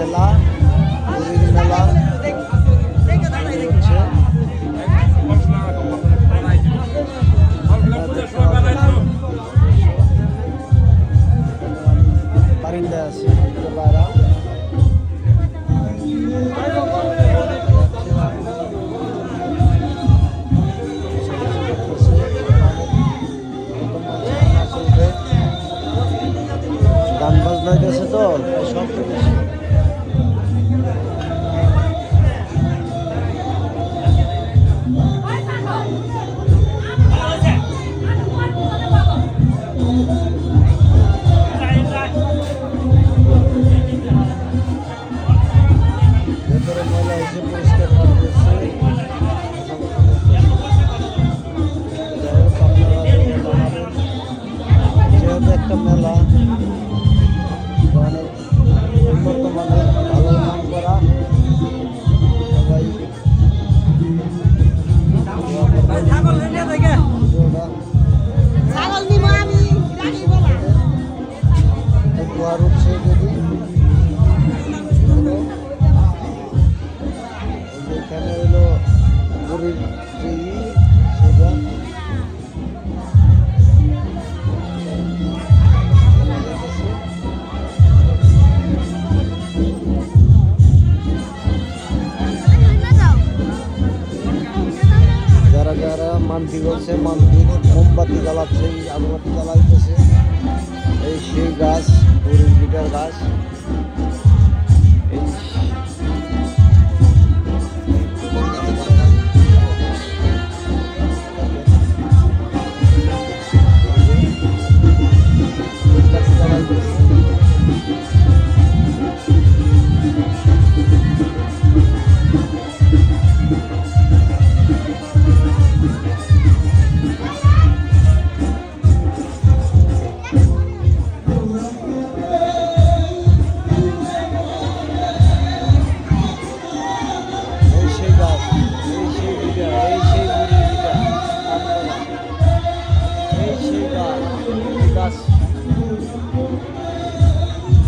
মেলা, পুরীর মেলা হচ্ছে। বারিন্দায় আছে বাইরা গান বাজনা গেছে তো সব ভেতরে ময়লা হয়েছে, পরিষ্কার করতেছে। যেহেতু একটা মেলা অনেক উন্নত মানের ভালো নাম করা, সবাই উপহার উঠছে যদি এখানে হলো পুরীর সেটা যারা যারা মানতি করছে, মানতি মোমবাতি জ্বালাচ্ছে, আগরবাতি জ্বালাইতেছে। এই সেই গাছ, পুরীর বিটার গাছ। এই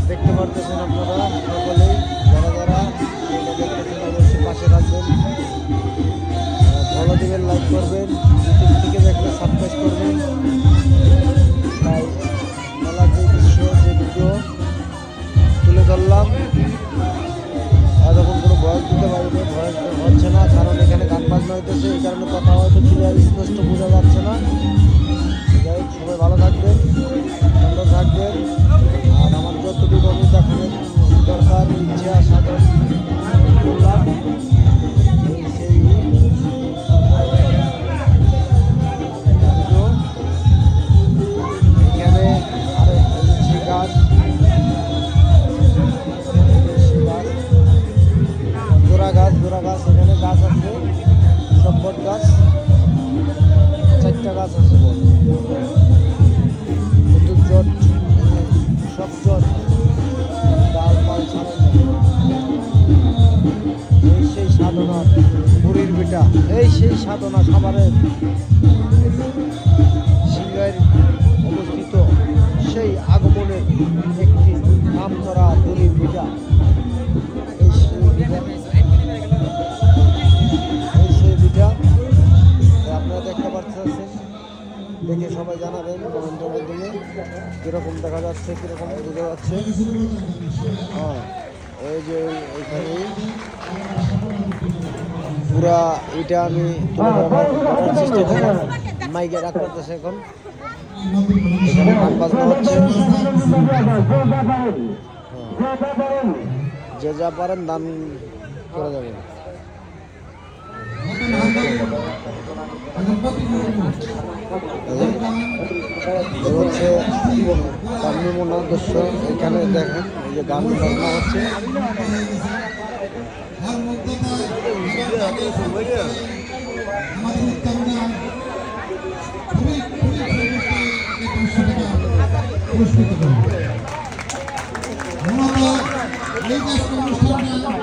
দেখতে পারতেছেন আপনারা সকলেই, যারা যারা দেখতেছেন অবশ্যই পাশে রাখবেন, ভালো দিবেন, লাইক করবেন, ইউটিউব থেকে দেখলে সাবস্ক্রাইব করবেন। তাই মেলার যে দৃশ্য, যে ভিডিও তুলে ধরলাম, এতক্ষণ কোনো ভয়েস দিতে পারিনি, ভয়েস হচ্ছে না, কারণ এখানে গান বাজনা হইতেছে, এই কারণে কথা হয়তো ক্লিয়ার স্পষ্ট বোঝা যাচ্ছে না। যাই হোক, সবাই ভালো থাকবেন, সুন্দর থাকবেন। আর আমার যতটুকু আমি দেখানোর দরকার, ইচ্ছা সাধন করলাম। সেই এখানে আরো সেই গাছ, জোড়া গাছ, এখানে গাছ আছে, সব বট গাছ, 4টা গাছ আছে, জট, সব জট, ডাল পাল ছাড়া। এই সেই সাধনা, পুরীর বিটা, এই সেই সাধনা খাবারের সিংহের অবস্থিত সেই আগমনের একটি নাম করা পুরীর বিটা। এই সেই বিটা আপনারা দেখতে পাচ্ছেন, দেখে সবাই জানাবেন কমেন্টের মাধ্যমে কীরকম দেখা যাচ্ছে, কীরকম বোঝা যাচ্ছে। হ্যাঁ, এই যে এইখানে পুরা এটা আমি চেষ্টা করলাম, মাইকে রাখ করতেছে এখন, এখানে গান বাজনা হচ্ছে। যে যা পারেন দান করে যাবেন। হচ্ছে তার নমুনা দৃশ্য, এখানে দেখেন এই যে গান বাজনা হচ্ছে। পুরস্কৃত